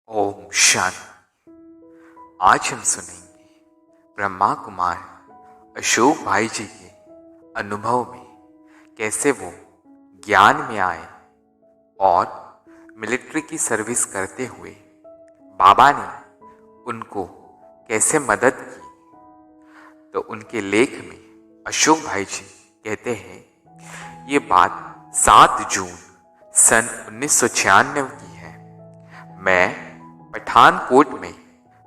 ओम शांति। आज हम सुनेंगे ब्रह्मा कुमार अशोक भाई जी के अनुभव में कैसे वो ज्ञान में आए और मिलिट्री की सर्विस करते हुए बाबा ने उनको कैसे मदद की। तो उनके लेख में अशोक भाई जी कहते हैं, ये बात 7 जून सन 1996 की है। मैं पठानकोट में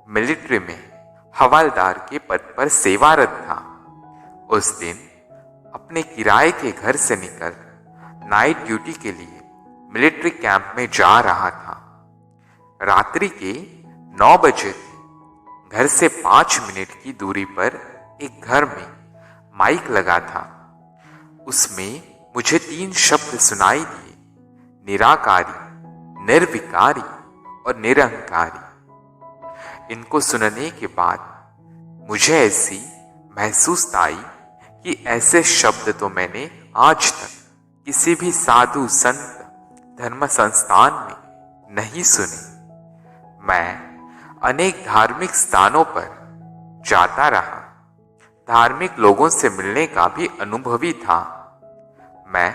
मिलिट्री में हवलदार के पद पर सेवारत था। उस दिन अपने किराए के घर से निकल नाइट ड्यूटी के लिए मिलिट्री कैंप में जा रहा था। रात्रि के 9 बजे थे। घर से 5 मिनट की दूरी पर एक घर में माइक लगा था। उसमें मुझे 3 शब्द सुनाई दिए, निराकारी, निर्विकारी और निरहंकारी। इनको सुनने के बाद मुझे ऐसी महसूस आई कि ऐसे शब्द तो मैंने आज तक किसी भी साधु संत धर्म संस्थान में नहीं सुने। मैं अनेक धार्मिक स्थानों पर जाता रहा, धार्मिक लोगों से मिलने का भी अनुभवी था। मैं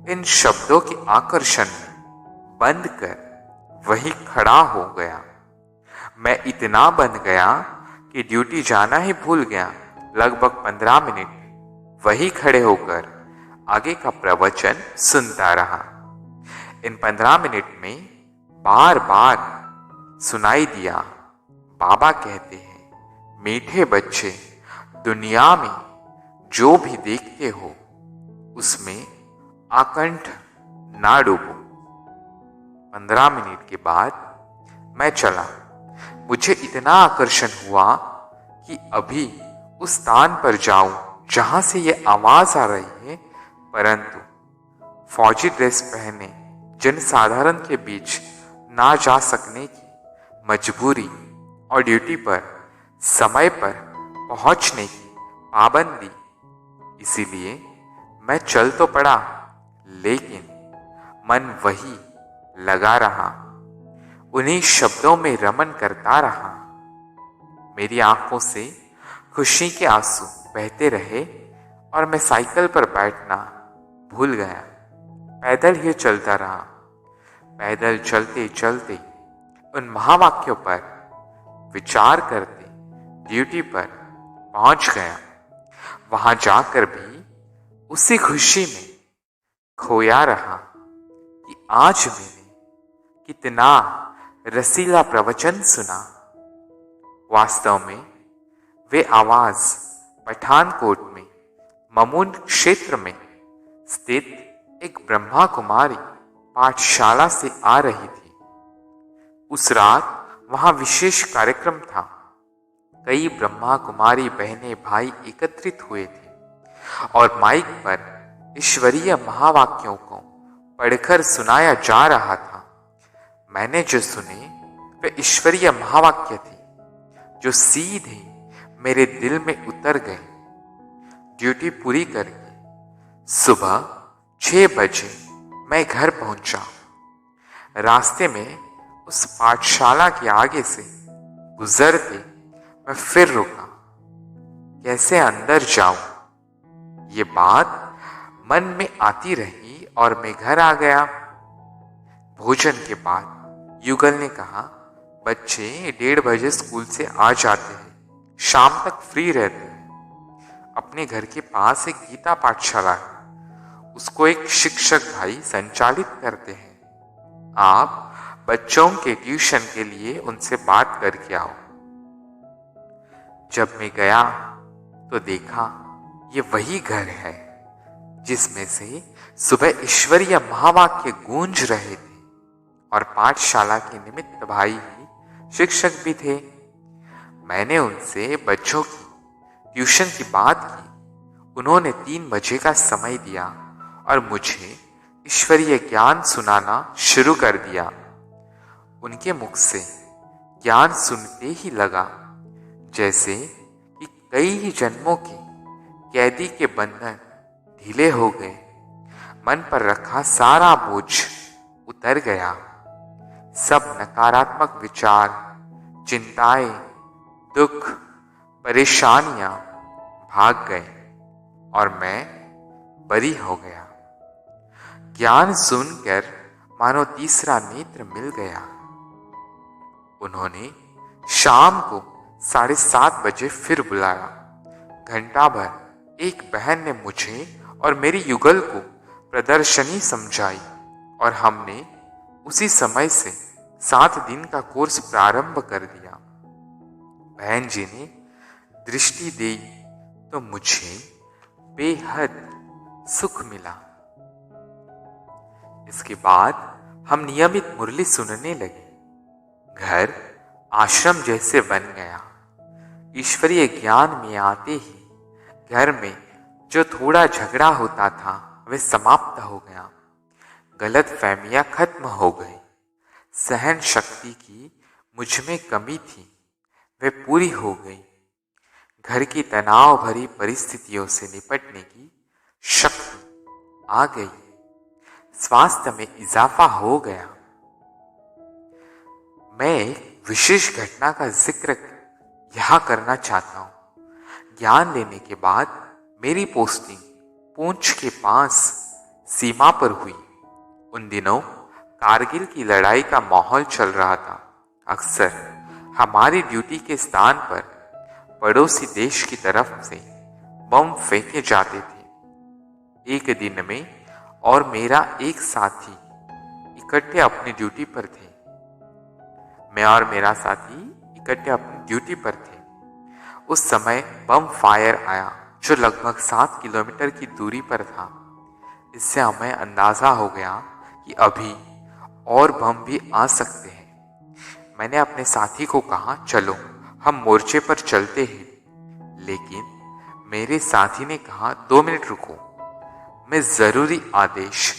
इन शब्दों के आकर्षण में बंद कर वही खड़ा हो गया। मैं इतना बन गया कि ड्यूटी जाना ही भूल गया। लगभग 15 मिनट वही खड़े होकर आगे का प्रवचन सुनता रहा। इन 15 मिनट में बार बार सुनाई दिया, बाबा कहते हैं, मीठे बच्चे, दुनिया में जो भी देखते हो उसमें आकंठ ना डूबो। 15 मिनट के बाद मैं चला। मुझे इतना आकर्षण हुआ कि अभी उस स्थान पर जाऊं जहां से ये आवाज आ रही है, परंतु फौजी ड्रेस पहने जनसाधारण के बीच ना जा सकने की मजबूरी और ड्यूटी पर समय पर पहुंचने की पाबंदी। इसीलिए मैं चल तो पड़ा, लेकिन मन वही लगा रहा, उन्हीं शब्दों में रमन करता रहा। मेरी आंखों से खुशी के आंसू बहते रहे और मैं साइकिल पर बैठना भूल गया। पैदल ही चलता रहा। पैदल चलते चलते उन महावाक्यों पर विचार करते ड्यूटी पर पहुंच गया। वहां जाकर भी उसी खुशी में खोया रहा कि आज मैंने कितना रसीला प्रवचन सुना। वास्तव में वे आवाज पठानकोट में ममून क्षेत्र में स्थित एक ब्रह्मा कुमारी पाठशाला से आ रही थी। उस रात वहां विशेष कार्यक्रम था। कई ब्रह्मा कुमारी बहनें भाई एकत्रित हुए थे और माइक पर ईश्वरीय महावाक्यों को पढ़कर सुनाया जा रहा था। मैंने जो सुने वे ईश्वरीय महावाक्य थे जो सीधे मेरे दिल में उतर गए। ड्यूटी पूरी करके सुबह 6 बजे मैं घर पहुंचा। रास्ते में उस पाठशाला के आगे से गुजरते मैं फिर रुका, कैसे अंदर जाऊं, ये बात मन में आती रही और मैं घर आ गया। भोजन के बाद युगल ने कहा, बच्चे 1:30 बजे स्कूल से आ जाते हैं, शाम तक फ्री रहते हैं। अपने घर के पास एक गीता पाठशाला है, उसको एक शिक्षक भाई संचालित करते हैं। आप बच्चों के ट्यूशन के लिए उनसे बात करके आओ। जब मैं गया तो देखा ये वही घर है जिसमें से सुबह ईश्वरीय महावाक्य गूंज रहे थे और पाठशाला के निमित्त भाई ही शिक्षक भी थे। मैंने उनसे बच्चों की ट्यूशन की बात की। उन्होंने 3 बजे का समय दिया और मुझे ईश्वरीय ज्ञान सुनाना शुरू कर दिया। उनके मुख से ज्ञान सुनते ही लगा जैसे कि कई जन्मों के कैदी के बंधन ढीले हो गए। मन पर रखा सारा बोझ उतर गया। सब नकारात्मक विचार, चिंताएं, दुख, परेशानियां भाग गए और मैं बरी हो गया। ज्ञान सुनकर मानो तीसरा नेत्र मिल गया। उन्होंने शाम को 7:30 बजे फिर बुलाया। घंटा भर एक बहन ने मुझे और मेरी युगल को प्रदर्शनी समझाई और हमने उसी समय से 7 दिन का कोर्स प्रारंभ कर दिया। बहन जी ने दृष्टि दी तो मुझे बेहद सुख मिला। इसके बाद हम नियमित मुरली सुनने लगे। घर आश्रम जैसे बन गया। ईश्वरीय ज्ञान में आते ही घर में जो थोड़ा झगड़ा होता था वह समाप्त हो गया। गलत फहमियां खत्म हो गई। सहन शक्ति की मुझ में कमी थी, वह पूरी हो गई। घर की तनाव भरी परिस्थितियों से निपटने की शक्ति आ गई। स्वास्थ्य में इजाफा हो गया। मैं एक विशेष घटना का जिक्र यहाँ करना चाहता हूँ। ज्ञान लेने के बाद मेरी पोस्टिंग पूंछ के पास सीमा पर हुई। उन दिनों कारगिल की लड़ाई का माहौल चल रहा था। अक्सर हमारी ड्यूटी के स्थान पर पड़ोसी देश की तरफ से बम फेंके जाते थे। एक दिन में और मेरा एक साथी इकट्ठे अपनी ड्यूटी पर थे। मैं और मेरा साथी इकट्ठे अपनी ड्यूटी पर थे। उस समय बम फायर आया जो लगभग 7 किलोमीटर की दूरी पर था। इससे हमें अंदाजा हो गया कि अभी और बम भी आ सकते हैं। मैंने अपने साथी को कहा, चलो हम मोर्चे पर चलते हैं। लेकिन मेरे साथी ने कहा, 2 मिनट रुको, मैं जरूरी आदेश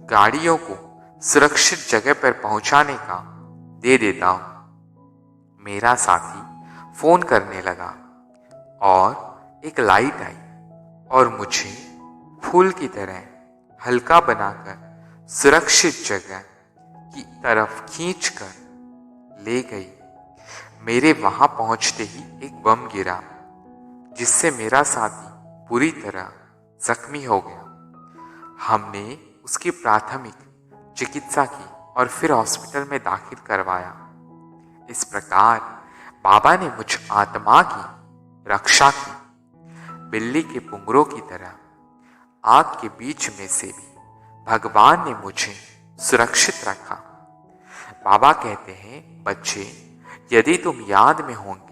गाड़ियों को सुरक्षित जगह पर पहुंचाने का दे देता हूं। मेरा साथी फोन करने लगा और एक लाइट आई और मुझे फूल की तरह हल्का बनाकर सुरक्षित जगह की तरफ खींचकर ले गई। मेरे वहां पहुंचते ही एक बम गिरा जिससे मेरा साथी पूरी तरह जख्मी हो गया। हमने उसकी प्राथमिक चिकित्सा की और फिर हॉस्पिटल में दाखिल करवाया। इस प्रकार बाबा ने मुझ आत्मा की रक्षा की। बिल्ली के पुंगरों की तरह आग के बीच में से भी भगवान ने मुझे सुरक्षित रखा। बाबा कहते हैं, बच्चे, यदि तुम याद में होंगे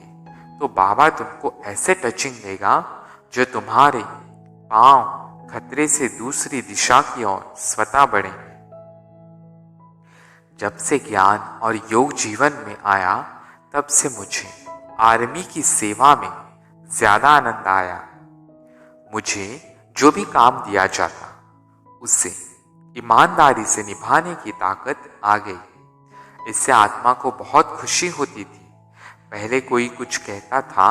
तो बाबा तुमको ऐसे टचिंग देगा जो तुम्हारे पांव खतरे से दूसरी दिशा की ओर स्वतः बढ़ेंगे। जब से ज्ञान और योग जीवन में आया तब से मुझे आर्मी की सेवा में ज्यादा आनंद आया। मुझे जो भी काम दिया जाता उससे ईमानदारी से निभाने की ताकत आ गई। इससे आत्मा को बहुत खुशी होती थी। पहले कोई कुछ कहता था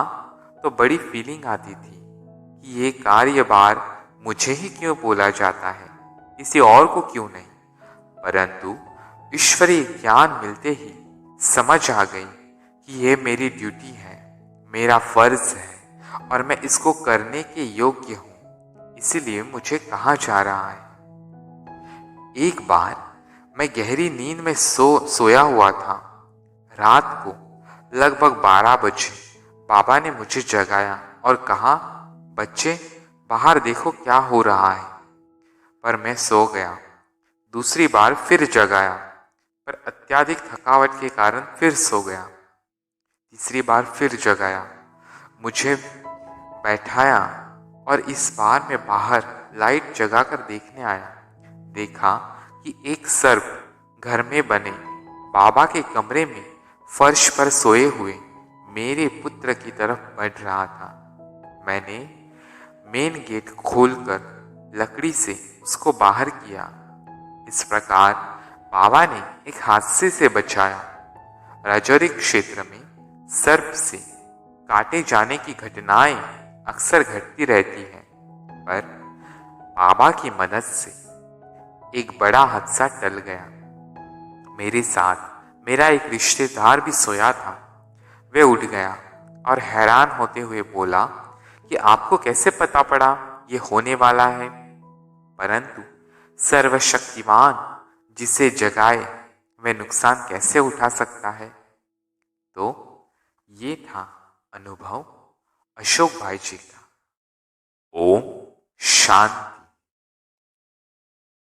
तो बड़ी फीलिंग आती थी कि ये कार्यभार मुझे ही क्यों बोला जाता है, किसी और को क्यों नहीं। परंतु ईश्वरीय ज्ञान मिलते ही समझ आ गई कि ये मेरी ड्यूटी है, मेरा फर्ज है और मैं इसको करने के योग्य हूं। इसीलिए मुझे कहा जा रहा है। एक बार मैं गहरी नींद में सोया हुआ था। रात को लगभग 12 बजे बाबा ने मुझे जगाया और कहा, बच्चे बाहर देखो क्या हो रहा है। पर मैं सो गया। दूसरी बार फिर जगाया पर अत्यधिक थकावट के कारण फिर सो गया। तीसरी बार फिर जगाया, मुझे बैठाया और इस बार मैं बाहर लाइट जगाकर देखने आया। देखा कि एक सर्प घर में बने बाबा के कमरे में फर्श पर सोए हुए मेरे पुत्र की तरफ बढ़ रहा था। मैंने मेन गेट खोलकर लकड़ी से उसको बाहर किया। इस प्रकार बाबा ने एक हादसे से बचाया। राजौरी क्षेत्र में सर्प से काटे जाने की घटनाएं अक्सर घटती रहती हैं, पर बाबा की मदद से एक बड़ा हादसा टल गया। मेरे साथ मेरा एक रिश्तेदार भी सोया था। वह उठ गया और हैरान होते हुए बोला कि आपको कैसे पता पड़ा ये होने वाला है? परंतु सर्वशक्तिमान जिसे जगाए वह नुकसान कैसे उठा सकता है? तो ये था अनुभव अशोक भाई जी का। ओम शांति।